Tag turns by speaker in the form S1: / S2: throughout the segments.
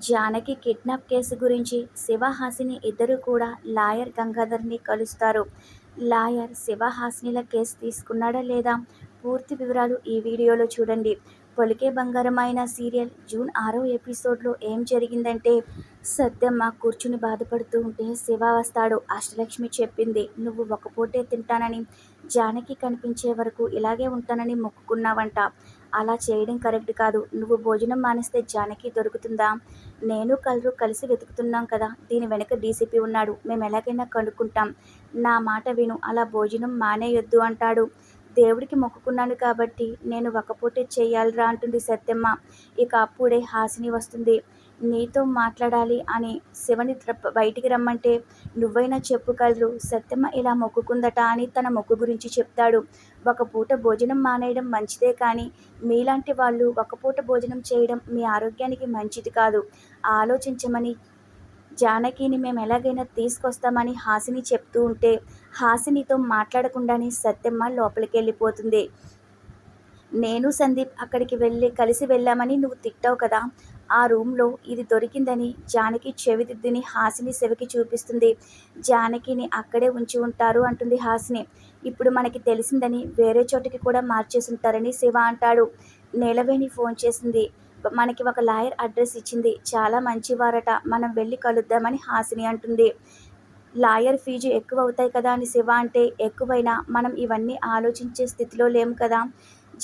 S1: Janaki kidnap case గురించి శివ, హాసిని ఇద్దరూ కూడా లాయర్ గంగాధర్ని కలుస్తారు. లాయర్ శివ, హాసినిల కేసు తీసుకున్నాడా లేదా పూర్తి వివరాలు ఈ వీడియోలో చూడండి. పలికే బంగారమైన సీరియల్ జూన్ 6వ ఎపిసోడ్లో ఏం జరిగిందంటే, సత్యమ్మ కూర్చుని బాధపడుతూ ఉంటే శివ వస్తాడు. అష్టలక్ష్మి చెప్పింది, నువ్వు ఒక పూటే తింటానని, జానకి కనిపించే వరకు ఇలాగే ఉంటానని మొక్కుకున్నావంట. అలా చేయడం కరెక్ట్ కాదు. నువ్వు భోజనం మానేస్తే జానకి దొరుకుతుందా? నేను కలరు కలిసి వెతుకుతున్నాం కదా. దీని వెనక డీసీపీ ఉన్నాడు. మేము ఎలాగైనా కనుక్కుంటాం. నా మాట విను. అలా భోజనం మానేయొద్దు అంటాడు. దేవుడికి మొక్కుకున్నాను కాబట్టి నేను ఒక్కపూటే చెయ్యాలిరా అంటుంది సత్యమ్మ. ఇక అప్పుడే హాసిని వస్తుంది. నీతో మాట్లాడాలి అని శివని బయటికి రమ్మంటే, నువ్వైనా చెప్పు కలరు, సత్యమ్మ ఇలా మొక్కుకుందట అని తన మొక్కు గురించి చెప్తాడు. ఒక పూట భోజనం మానేయడం మంచిదే, కానీ మీలాంటి వాళ్ళు ఒక పూట భోజనం చేయడం మీ ఆరోగ్యానికి మంచిది కాదు. ఆలోచించమని జానకిని మేము ఎలాగైనా తీసుకొస్తామని హాసిని చెప్తూ ఉంటే, హాసినితో మాట్లాడకుండానే సత్యమ్మ లోపలికి వెళ్ళిపోతుంది. నేను సందీప్ అక్కడికి కలిసి వెళ్ళామని నువ్వు తిట్టావు కదా, ఆ రూమ్లో ఇది దొరికిందని జానకి చెవిదిద్దుని హాసిని శివకి చూపిస్తుంది. జానకిని అక్కడే ఉంచి ఉంటారు అంటుంది హాసిని. ఇప్పుడు మనకి తెలిసిందని వేరే చోటికి కూడా మార్చేసి ఉంటారని శివ అంటాడు. నీలవేణి ఫోన్ చేసింది. మనకి ఒక లాయర్ అడ్రస్ ఇచ్చింది. చాలా మంచివారట, మనం వెళ్ళి కలుద్దామని హాసిని అంటుంది. లాయర్ ఫీజు ఎక్కువ అవుతాయి కదా అని శివ అంటే, ఎక్కువైనా మనం ఇవన్నీ ఆలోచించే స్థితిలో లేము కదా.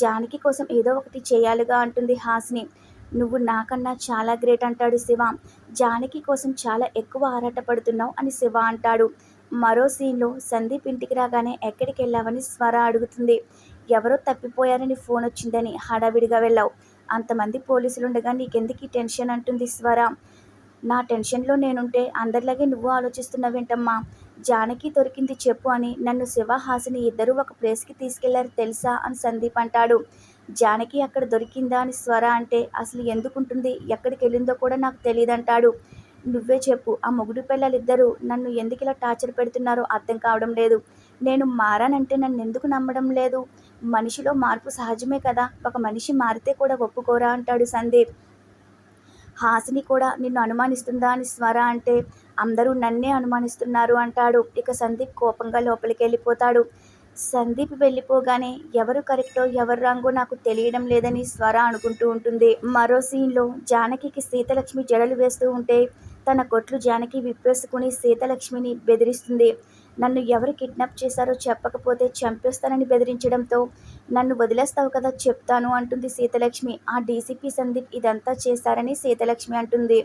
S1: జానకి కోసం ఏదో ఒకటి చేయాలిగా అంటుంది హాసిని. నువ్వు నాకన్నా చాలా గ్రేట్ అంటాడు శివ. జానకి కోసం చాలా ఎక్కువ ఆరాటపడుతున్నావు అని శివ అంటాడు. మరో సీన్లో సందీప్ ఇంటికి రాగానే ఎక్కడికి వెళ్ళావని స్వర అడుగుతుంది. ఎవరో తప్పిపోయారని ఫోన్ వచ్చిందని హడావిడిగా వెళ్ళావు. అంతమంది పోలీసులుండగా నీకెందుకు ఈ టెన్షన్ అంటుంది స్వర. నా టెన్షన్లో నేనుంటే అందరిలాగే నువ్వు ఆలోచిస్తున్నావేంటమ్మా. జానకి దొరికింది చెప్పు అని నన్ను శివ, హాసిని ఇద్దరూ ఒక ప్లేస్కి తీసుకెళ్లారు తెలుసా అని సందీప్ అంటాడు. జానకి అక్కడ దొరికిందా అని స్వర అంటే, అసలు ఎందుకుంటుంది, ఎక్కడికి వెళ్ళిందో కూడా నాకు తెలియదంటాడు. నువ్వే చెప్పు, ఆ మొగుడు పిల్లలిద్దరూ నన్ను ఎందుకు ఇలా టార్చర్ పెడుతున్నారో అర్థం కావడం లేదు. నేను మారానంటే నన్ను ఎందుకు నమ్మడం లేదు. మనిషిలో మార్పు సహజమే కదా, ఒక మనిషి మారితే కూడా ఒప్పుకోరా అంటాడు సందీప్. హాసిని కూడా నిన్ను అనుమానిస్తుందా అని స్వర అంటే, అందరూ నన్నే అనుమానిస్తున్నారు అంటాడు. ఇక సందీప్ కోపంగా లోపలికి వెళ్ళిపోతాడు. సందీప్ వెళ్ళిపోగానే ఎవరు కరెక్టో ఎవరు రాంగో నాకు తెలియడం లేదని స్వర అనుకుంటూ ఉంటుంది. మరో సీన్లో జానకికి సీతలక్ష్మి జడలు వేస్తూ ఉంటే, తన కొట్లు జానకి విప్పేసుకుని సీతలక్ష్మిని బెదిరిస్తుంది. నన్ను ఎవరు కిడ్నాప్ చేశారో చెప్పకపోతే చంపేస్తానని బెదిరించడంతో, నన్ను వదిలేస్తావు కదా చెప్తాను అంటుంది సీతలక్ష్మి. ఆ డీసీపీ సందీప్ ఇదంతా చేశారని సీతలక్ష్మి అంటుంది.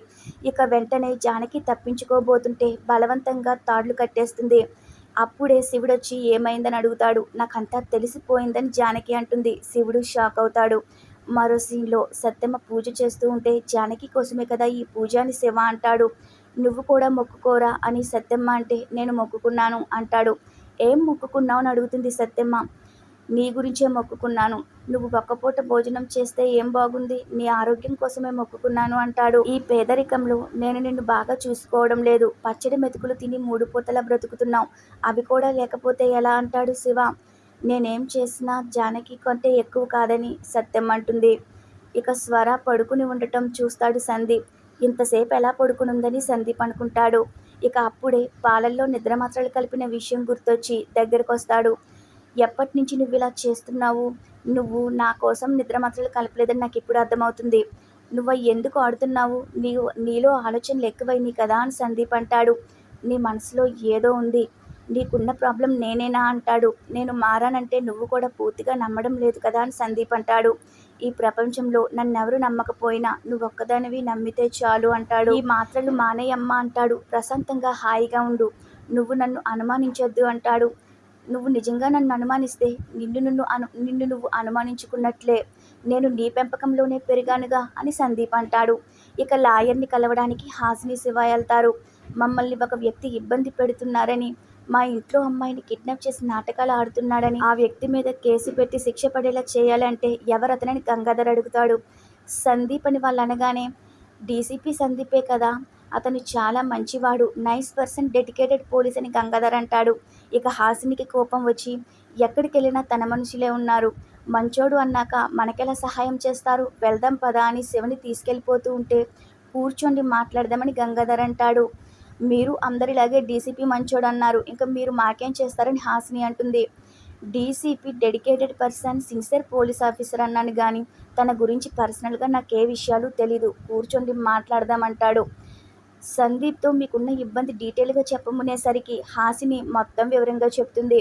S1: ఇక వెంటనే జానకి తప్పించుకోబోతుంటే బలవంతంగా తాళ్లు కట్టేస్తుంది. అప్పుడే శివుడొచ్చి ఏమైందని అడుగుతాడు. నాకంతా తెలిసిపోయిందని జానకి అంటుంది. శివుడు షాక్ అవుతాడు. మరో సీన్లో సత్యమ్మ పూజ చేస్తూ ఉంటే, జానకి కోసమే కదా ఈ పూజ అని శివ అంటాడు. నువ్వు కూడా మొక్కుకోరా అని సత్యమ్మ అంటే, నేను మొక్కుకున్నాను అంటాడు. ఏం మొక్కుకున్నావు అని అడుగుతుంది సత్యమ్మ. నీ గురించే మొక్కుకున్నాను. నువ్వు ఒక్కపూట భోజనం చేస్తే ఏం బాగుంది, నీ ఆరోగ్యం కోసమే మొక్కుకున్నాను అంటాడు. ఈ పేదరికంలో నేను నిన్ను బాగా చూసుకోవడం లేదు. పచ్చడి మెతుకులు తిని 3 పూటలా బ్రతుకుతున్నావు. అవి కూడా లేకపోతే ఎలా అంటాడు శివ. నేనేం చేసినా జానకి కంటే ఎక్కువ కాదని సత్యం అంటుంది. ఇక స్వర పడుకుని ఉండటం చూస్తాడు సందీప్. ఇంతసేపు ఎలా పడుకునుందని సందీప్ అనుకుంటాడు. ఇక అప్పుడే పాలల్లో నిద్ర మాత్రలు కలిపిన విషయం గుర్తొచ్చి దగ్గరకొస్తాడు. ఎప్పటినుంచి నువ్వు ఇలా చేస్తున్నావు? నువ్వు నా కోసం నిద్ర మాత్రలు కలపలేదని నాకు ఇప్పుడు అర్థమవుతుంది. నువ్వు ఎందుకు ఆడుతున్నావు? నీలో ఆలోచనలు ఎక్కువైనాయి కదా అని సందీప్ అంటాడు. నీ మనసులో ఏదో ఉంది. నీకున్న ప్రాబ్లం నేనేనా అంటాడు. నేను మారానంటే నువ్వు కూడా పూర్తిగా నమ్మడం లేదు కదా అని సందీప్ అంటాడు. ఈ ప్రపంచంలో నన్నెవరు నమ్మకపోయినా నువ్వొక్కదానివి నమ్మితే చాలు అంటాడు. ఈ మాత్రలు మానేయమ్మా అంటాడు. ప్రశాంతంగా హాయిగా ఉండు. నువ్వు నన్ను అనుమానించొద్దు అంటాడు. నువ్వు నిజంగా నన్ను అనుమానిస్తే నిన్ను నువ్వు అనుమానించుకున్నట్లే. నేను నీ పెంపకంలోనే పెరిగానుగా అని సందీప్ అంటాడు. ఇక లాయర్ని కలవడానికి హాసిని, శివ వెళ్తారు. మమ్మల్ని ఒక వ్యక్తి ఇబ్బంది పెడుతున్నారని, మా ఇంట్లో అమ్మాయిని కిడ్నాప్ చేసి నాటకాలు ఆడుతున్నాడని, ఆ వ్యక్తి మీద కేసు పెట్టి శిక్ష పడేలా చేయాలంటే ఎవరతనని గంగాధర్ అడుగుతాడు. సందీప్ అని వాళ్ళు అనగానే, డీసీపీ సందీపే కదా, అతను చాలా మంచివాడు, నైస్ పర్సన్, డెడికేటెడ్ పోలీస్ అని గంగాధర్ అంటాడు. ఇక హాసినికి కోపం వచ్చి, ఎక్కడికి వెళ్ళినా తన మనుషులే ఉన్నారు, మంచోడు అన్నాక మనకెలా సహాయం చేస్తారు, వెళ్దాం పదా అని శివని తీసుకెళ్ళిపోతూ ఉంటే, కూర్చోండి మాట్లాడదామని గంగాధర్ అంటాడు. మీరు అందరిలాగే డీసీపీ మంచోడన్నారు, ఇంకా మీరు మాకేం చేస్తారని హాసిని అంటుంది. DCP dedicated person, sincere police officer అన్నాను గాని తన గురించి పర్సనల్గా నాకే విషయాలు తెలీదు, కూర్చోండి మాట్లాడదామంటాడు. సందీప్తో మీకున్న ఇబ్బంది డీటెయిల్గా చెప్పమనేసరికి హాసిని మొత్తం వివరంగా చెప్తుంది.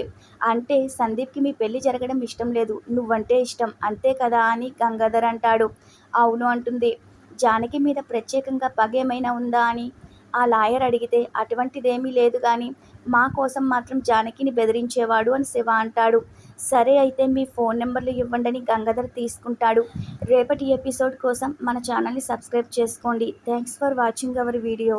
S1: అంటే సందీప్కి మీ పెళ్లి జరగడం ఇష్టం లేదు, నువ్వంటే ఇష్టం అంతే కదా అని గంగాధర్ అంటాడు. అవును అంటుంది. జానకి మీద ప్రత్యేకంగా పగ ఏమైనా ఉందా అని ఆ లాయర్ అడిగితే అటువంటిదేమీ లేదు కానీ మా కోసం మాత్రం జానకిని బెదిరించేవాడు అని శివ అంటాడు. సరే అయితే మీ ఫోన్ నెంబర్లు ఇవ్వండి అని గంగాధర్ తీసుకుంటాడు. రేపటి ఎపిసోడ్ కోసం మన ఛానల్ని సబ్స్క్రైబ్ చేసుకోండి. Thanks for watching our video.